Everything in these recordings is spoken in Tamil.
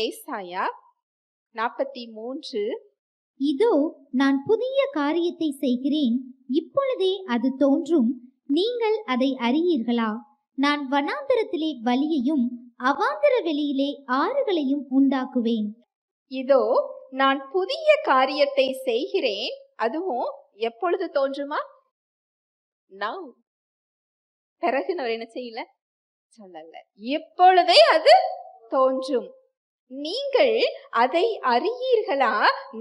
ஏசாயா 43. இதோ நான் புதிய காரியத்தை செய்கிறேன், இப்பொழுதே அது தோன்றும், நீங்கள் அதை அறியீர்களா? நான் வனாந்தரத்திலே வழியையும் அவாந்தர வெளியிலே ஆறுகளையும் உண்டாக்குவேன். இதோ நான் புதிய காரியத்தை செய்கிறேன், அதுவும் எப்பொழுது தோன்றுமா? Now. பிறகு நான் என்ன செய்யல சொல்லல, எப்பொழுதே அது தோன்றும், நீங்கள் அதை அறியீர்களா?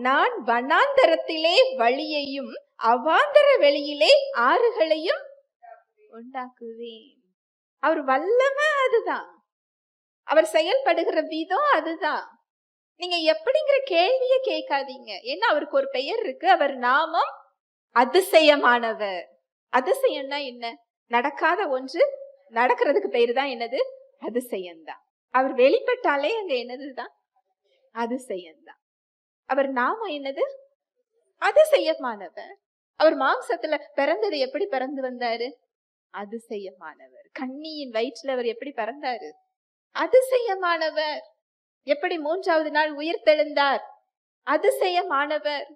நான் வனாந்தரத்திலே வழியையும் அவாந்தர வெளியிலே ஆறுகளையும் உண்டாக்குவேன். அவர் வல்லமை அதுதான், அவர் செயல்படுகிற விதம் அதுதான். நீங்க எப்படிங்கிற கேள்வியை கேட்காதீங்க. ஏன்னா அவருக்கு ஒரு பெயர் இருக்கு, அவர் நாமம் அதிசயமானவர். அதிசயம்னா என்ன? நடக்காத ஒன்று நடக்கிறதுக்கு பேரு தான் என்னது? அதிசயம்தான். அவர் வெளிப்பட்டாலே அங்க என்னதுதான்? அதிசயம்தான். அவர் நாமம் என்னது? அதிசயமானவர். அவர் மாம்சத்துல பிறந்தது எப்படி பிறந்து வந்தாரு? அதிசயமானவர். கன்னியின் வயிற்றுல அவர் எப்படி பிறந்தாரு? அதிசயமானவர். எப்படி 3ஆவது நாள் உயிர் தெழுந்தார்? அதிசயமானவர்.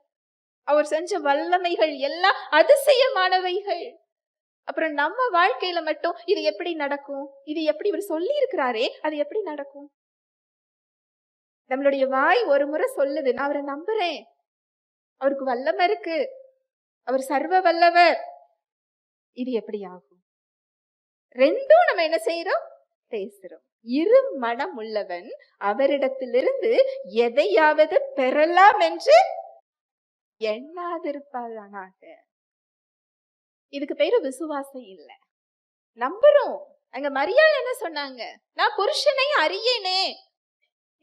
அவர் செஞ்ச வல்லமைகள் எல்லாம் அதிசயமானவைகள். அப்புறம் நம்ம வாழ்க்கையில மட்டும் இது எப்படி நடக்கும்? இது எப்படி இவர் சொல்லி இருக்கிறாரே, அது எப்படி நடக்கும்? நம்மளுடைய வாய் ஒரு முறை சொல்லுது, நான் அவரை நம்புறேன், அவருக்கு வல்லமை இருக்கு, அவர் சர்வ வல்லவர். இது எப்படி ஆகும்? ரெண்டும் நம்ம என்ன செய்யறோம்? பேசுறோம். இரு மனம் உள்ளவன் அவரிடத்திலிருந்து எதையாவது பெறலாம் என்று எண்ணாதிருப்பானாக. இதுக்கு பேரு விசுவாசம் இல்ல. நம்புறோம். அங்க மரியாள் என்ன சொன்னாங்க? நான் புருஷனை அறியேனே.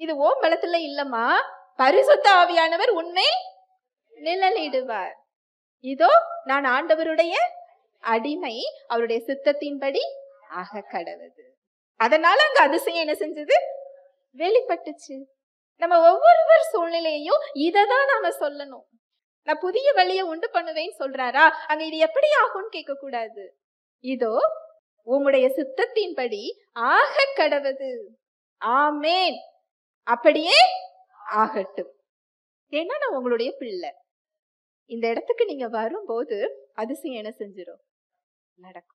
இது ஓ பலத்துல இல்லம்மா, பரிசுத்த ஆவியானவர் உண்மை நிழலிடுவார். இதோ நான் ஆண்டவருடைய அடிமை, அவருடைய சித்தத்தின்படி ஆக கடவுது. அதனால அங்க அதிசயம் என்ன செஞ்சது? வெளிப்பட்டுச்சு. நம்ம ஒவ்வொருவர் சூழ்நிலையையும் இததான் நாம சொல்லணும். நான் புதிய வழியை உண்டு பண்ணுவேன்னு சொல்றாரா, அங்க இது எப்படி ஆகும்னு கேட்க கூடாது. இதோ உம்முடைய சித்தத்தின்படி ஆக கடவுது. ஆமேன், அப்படியே ஆகட்டும். ஏன்னா நான் உங்களுடைய பிள்ளை. இந்த இடத்துக்கு நீங்க வரும்போது அதிசயம் என்ன செஞ்சிடும்? நடக்கும்.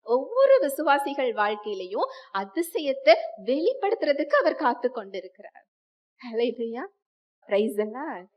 ஒவ்வொரு விசுவாசிகள் வாழ்க்கையிலையும் அதிசயத்தை வெளிப்படுத்துறதுக்கு அவர் காத்து கொண்டிருக்கிறார். ஹல்லேலூயா, பிரைஸ் தி லார்ட்.